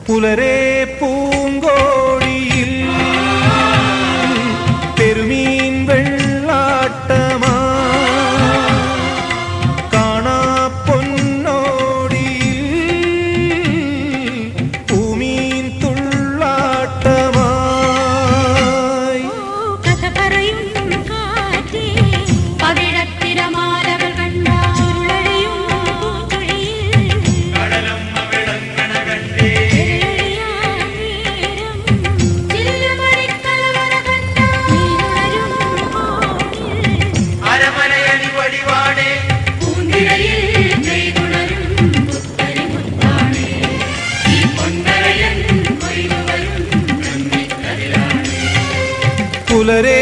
പുലരെ പൂങ്കോടിയിൽ പെരുമീൻ വെള്ളാട്ടമാ കാണാ പൊന്നോടിയിൽ പൂമീൻ തുള്ളാട്ടമായി കഥ പറയും കാറ്റേ പവിഴത്തിരമാലകൾ കണ്ട ചുരുളഴിയും പൂഞ്ചൊടിയിൽ കടലമ്മ വിളങ്ങണ കണ്ടേ അരമനയടി വടിവാടേ പൂന്തിരയിൽ നെയ്തുണരും പുത്തരിമുത്താണ് ഈ പൊന്നരയൻ കൊയ്തുവരും നന്ദിക്കതിരാണ് പുലരെ